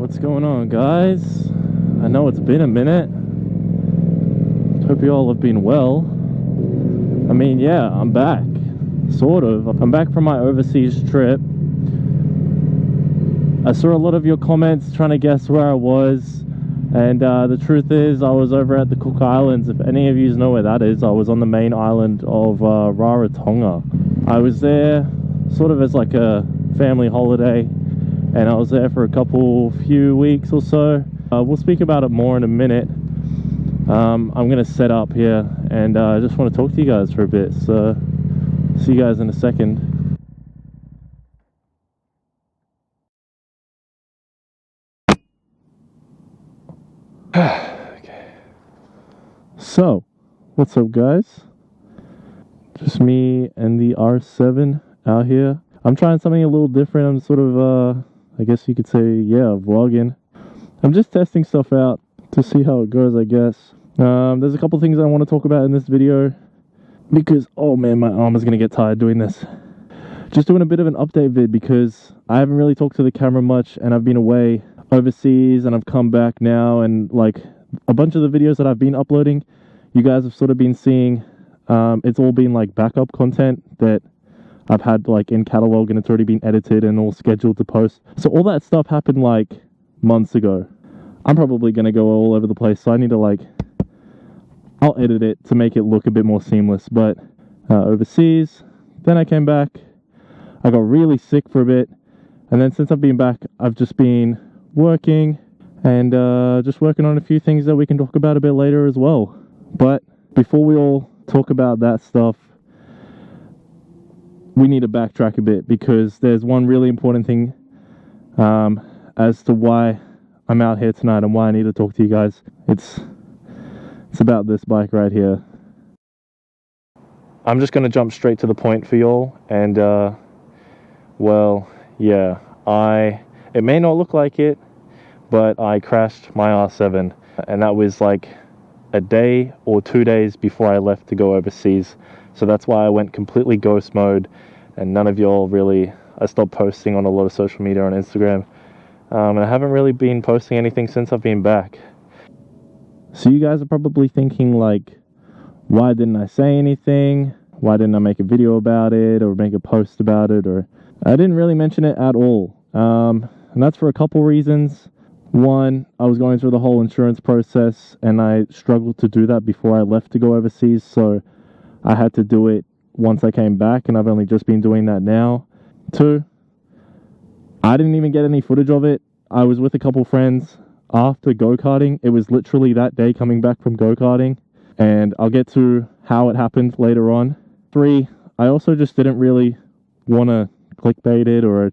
What's going on, guys? I know it's been a minute. Hope you all have been well. I mean, yeah, I'm back. Sort of. I'm back from my overseas trip. I saw a lot of your comments trying to guess where I was. And the truth is, I was over at the Cook Islands. If any of you know where that is, I was on the main island of Rarotonga. I was there sort of as like a family holiday. And I was there for a few weeks or so. We'll speak about it more in a minute. I'm going to set up here and I just want to talk to you guys for a bit. So, see you guys in a second. Okay. So, what's up, guys? Just me and the R7 out here. I'm trying something a little different. I'm sort of, I guess you could say, yeah, vlogging. I'm just testing stuff out to see how it goes, I guess. There's a couple things I want to talk about in this video because, oh man, my arm is going to get tired doing this. Just doing a bit of an update vid because I haven't really talked to the camera much and I've been away overseas and I've come back now, and like a bunch of the videos that I've been uploading, you guys have sort of been seeing, it's all been like backup content that I've had like in catalog and it's already been edited and all scheduled to post. So all that stuff happened like months ago. I'm probably going to go all over the place, so I need to like, I'll edit it to make it look a bit more seamless. But overseas, then I came back, I got really sick for a bit, and then since I've been back, I've just been working and just working on a few things that we can talk about a bit later as well. But before we all talk about that stuff, we need to backtrack a bit because there's one really important thing as to why I'm out here tonight and why I need to talk to you guys. It's about this bike right here. I'm just going to jump straight to the point for y'all, and well, yeah, it may not look like it, but I crashed my R7, and that was like a day or 2 days before I left to go overseas. So that's why I went completely ghost mode, and none of y'all really, I stopped posting on a lot of social media on Instagram, and I haven't really been posting anything since I've been back. So you guys are probably thinking like, why didn't I say anything? Why didn't I make a video about it or make a post about it? Or I didn't really mention it at all, and that's for a couple reasons. One, I was going through the whole insurance process and I struggled to do that before I left to go overseas, so I had to do it once I came back, and I've only just been doing that now. Two, I didn't even get any footage of it. I was with a couple friends after go-karting. It was literally that day coming back from go-karting, and I'll get to how it happened later on. Three, I also just didn't really want to clickbait it or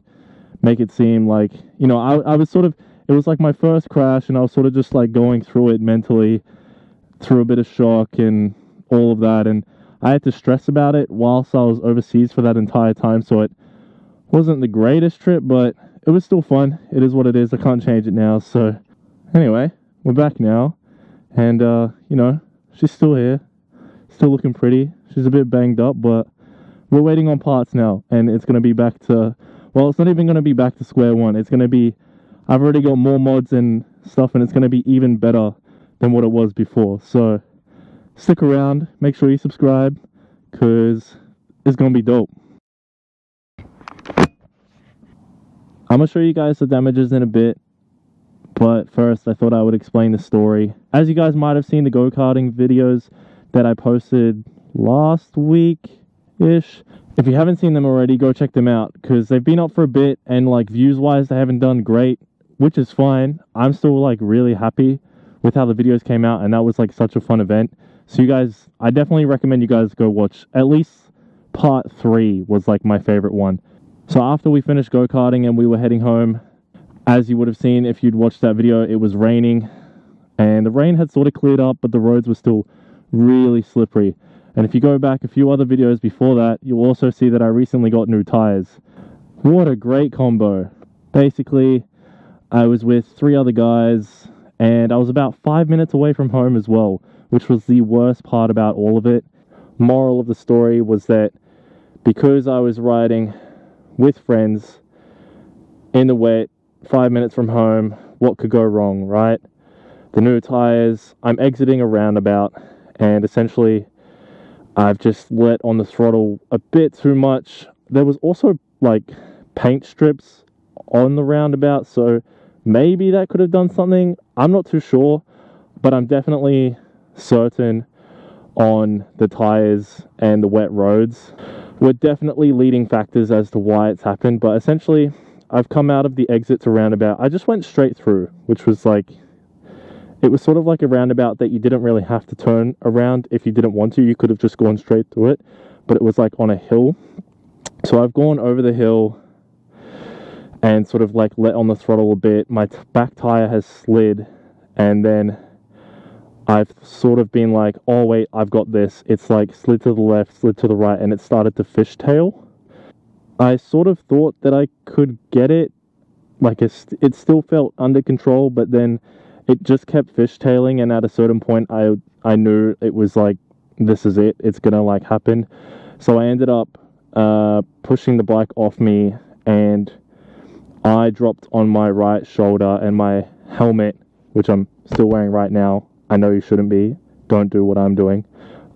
make it seem like, you know, I was sort of, it was like my first crash and I was sort of just like going through it mentally, through a bit of shock and all of that, and I had to stress about it whilst I was overseas for that entire time, so it wasn't the greatest trip, but it was still fun. It is what it is. I can't change it now. So anyway, we're back now, and you know, she's still here, still looking pretty. She's a bit banged up, but we're waiting on parts now, and it's going to be back to, well, it's not even going to be back to square one. It's going to be, I've already got more mods and stuff, and it's going to be even better than what it was before. So stick around, make sure you subscribe, because it's going to be dope. I'm going to show you guys the damages in a bit, but first I thought I would explain the story. As you guys might have seen the go-karting videos that I posted last week-ish. If you haven't seen them already, go check them out, because they've been up for a bit, and like views-wise they haven't done great, which is fine. I'm still like really happy with how the videos came out, and that was like such a fun event. So you guys, I definitely recommend you guys go watch. At least part 3 was like my favorite one. So after we finished go-karting and we were heading home, as you would have seen if you'd watched that video, it was raining, and the rain had sort of cleared up, but the roads were still really slippery. And if you go back a few other videos before that, you'll also see that I recently got new tires. What a great combo. Basically, I was with 3 other guys, and I was about 5 minutes away from home as well, which was the worst part about all of it. Moral of the story was that because I was riding with friends in the wet, 5 minutes from home, what could go wrong, right? The new tires, I'm exiting a roundabout, and essentially I've just let on the throttle a bit too much. There was also like paint strips on the roundabout, so maybe that could have done something. I'm not too sure, but I'm definitely certain on the tires and the wet roads were definitely leading factors as to why it's happened. But essentially, I've come out of the exit to roundabout. I just went straight through, which was like, it was sort of like a roundabout that you didn't really have to turn around if you didn't want to. You could have just gone straight through it, but it was like on a hill. So I've gone over the hill and sort of like let on the throttle a bit. My back tire has slid, and then I've sort of been like, oh wait, I've got this. It's like slid to the left, slid to the right, and it started to fishtail. I sort of thought that I could get it, like it still felt under control, but then it just kept fishtailing, and at a certain point I knew it was like, this is it, it's gonna like happen. So I ended up pushing the bike off me, and I dropped on my right shoulder, and my helmet, which I'm still wearing right now, I know you shouldn't be, don't do what I'm doing.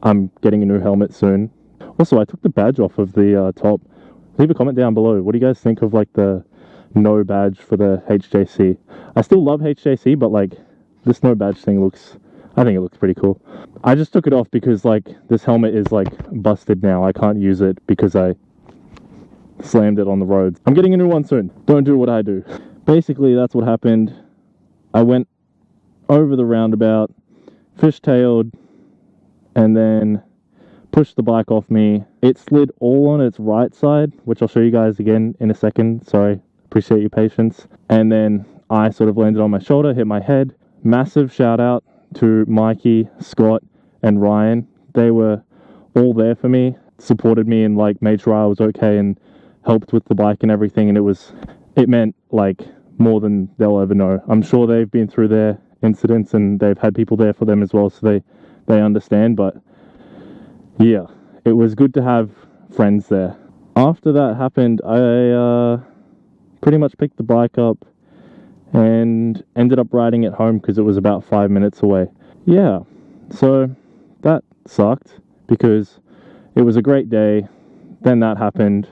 I'm getting a new helmet soon. Also, I took the badge off of the top. Leave a comment down below. What do you guys think of like the no badge for the HJC? I still love HJC, but like this no badge thing I think it looks pretty cool. I just took it off because like this helmet is like busted now. I can't use it because I slammed it on the roads. I'm getting a new one soon. Don't do what I do. Basically, that's what happened. I went over the roundabout, fishtailed, and then pushed the bike off me. It slid all on its right side, which I'll show you guys again in a second. Sorry, appreciate your patience. And then I sort of landed on my shoulder, hit my head. Massive shout out to Mikey, Scott, and Ryan. They were all there for me, supported me, and like made sure I was okay and helped with the bike and everything. And it meant like more than they'll ever know. I'm sure they've been through their incidents and they've had people there for them as well, so they understand. But yeah, it was good to have friends there. After that happened, I pretty much picked the bike up and ended up riding it home because it was about 5 minutes away. Yeah, so that sucked because it was a great day. Then that happened,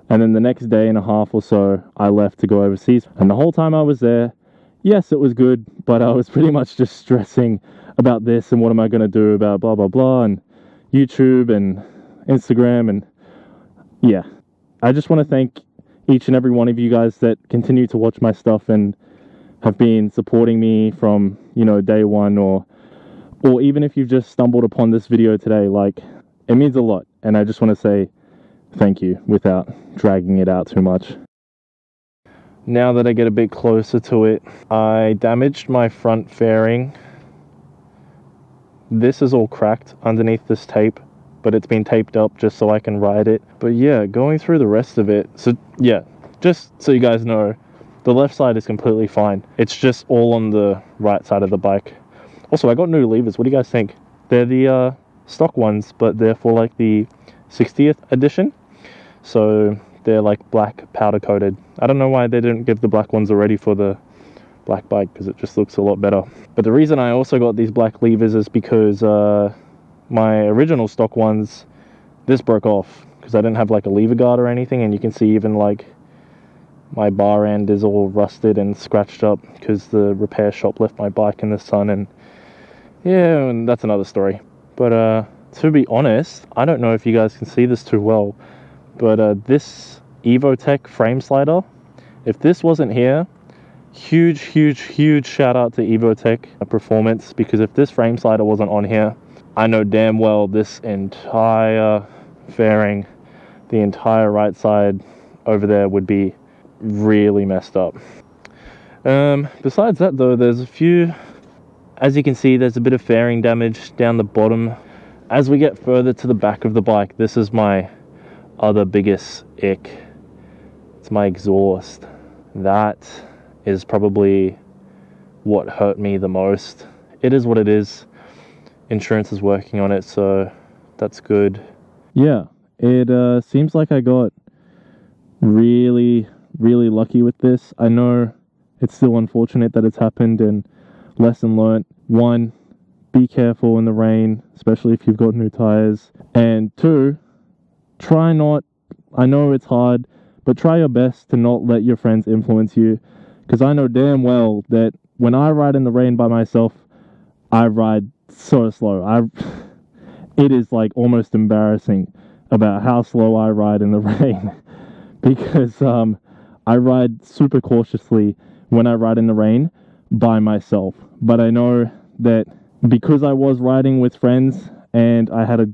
and then the next day and a half or so I left to go overseas, and the whole time I was there, yes, it was good, but I was pretty much just stressing about this and what am I going to do about blah blah blah and YouTube and Instagram. And yeah, I just want to thank each and every one of you guys that continue to watch my stuff and have been supporting me from, you know, day one, or even if you've just stumbled upon this video today. Like, it means a lot, and I just want to say thank you without dragging it out too much. Now that I get a bit closer to it, I damaged my front fairing. This is all cracked underneath this tape, but it's been taped up just so I can ride it. But yeah, going through the rest of it, so yeah, just so you guys know, the left side is completely fine. It's just all on the right side of the bike. Also, I got new levers. What do you guys think? They're the stock ones, but they're for like the 60th edition. So they're like black powder coated. I don't know why they didn't give the black ones already for the black bike, because it just looks a lot better. But the reason I also got these black levers is because my original stock ones, this broke off because I didn't have like a lever guard or anything, and you can see even like my bar end is all rusted and scratched up because the repair shop left my bike in the sun. And yeah, and that's another story. But to be honest, I don't know if you guys can see this too well, but this Evotech frame slider, if this wasn't here, huge shout out to Evotech Performance, because if this frame slider wasn't on here, I know damn well this entire fairing, the entire right side over there, would be really messed up. Besides that though, there's a few, as you can see, there's a bit of fairing damage down the bottom. As we get further to the back of the bike, this is my other biggest ick. It's my exhaust. That is probably what hurt me the most. It is what it is. Insurance is working on it, so that's good. Yeah, it seems like I got really lucky with this. I know it's still unfortunate that it's happened, and lesson learnt. 1, be careful in the rain, especially if you've got new tires. And 2, try not, I know it's hard, but try your best to not let your friends influence you, because I know damn well that when I ride in the rain by myself, I ride so slow. It is like almost embarrassing about how slow I ride in the rain, because I ride super cautiously when I ride in the rain by myself. But I know that because I was riding with friends and I had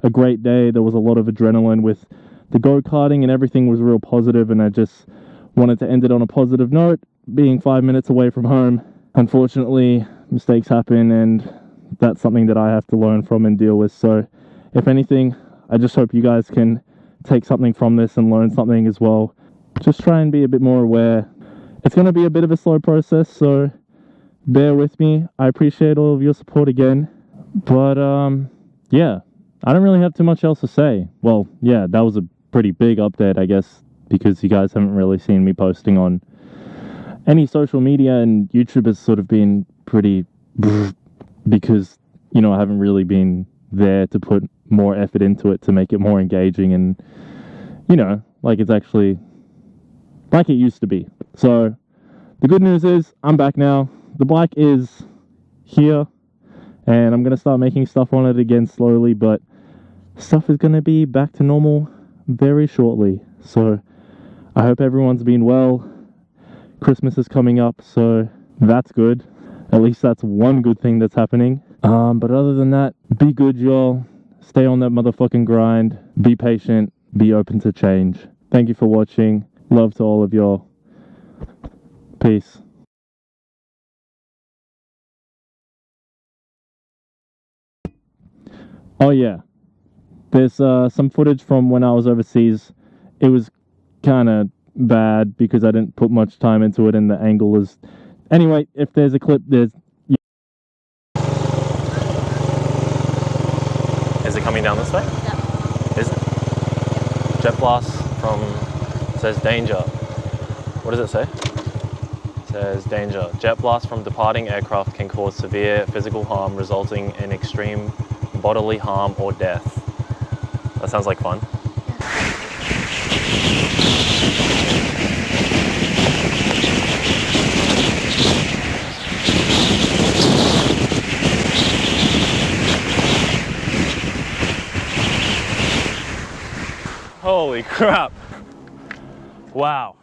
a great day, there was a lot of adrenaline with the go-karting and everything was real positive, and I just wanted to end it on a positive note, being 5 minutes away from home. Unfortunately, mistakes happen, and that's something that I have to learn from and deal with. So if anything, I just hope you guys can take something from this and learn something as well. Just try and be a bit more aware. It's going to be a bit of a slow process, so bear with me. I appreciate all of your support again. But yeah, I don't really have too much else to say. Well, yeah, that was a pretty big update, I guess, because you guys haven't really seen me posting on any social media, and YouTube has sort of been pretty because, you know, I haven't really been there to put more effort into it to make it more engaging and, you know, like it's actually like it used to be. So the good news is I'm back now. The bike is here, and I'm going to start making stuff on it again slowly, but stuff is going to be back to normal very shortly. So I hope everyone's been well. Christmas is coming up, so that's good. At least that's one good thing that's happening. But other than that, be good, y'all. Stay on that motherfucking grind. Be patient. Be open to change. Thank you for watching. Love to all of y'all. Peace. Oh yeah, there's some footage from when I was overseas. It was kind of bad because I didn't put much time into it, and the angle is... Anyway, if there's a clip, there's... Is it coming down this way? Yeah. Is it? Jet blast from... says danger. What does it say? It says danger. Jet blast from departing aircraft can cause severe physical harm, resulting in extreme bodily harm or death. That sounds like fun. Holy crap. Wow.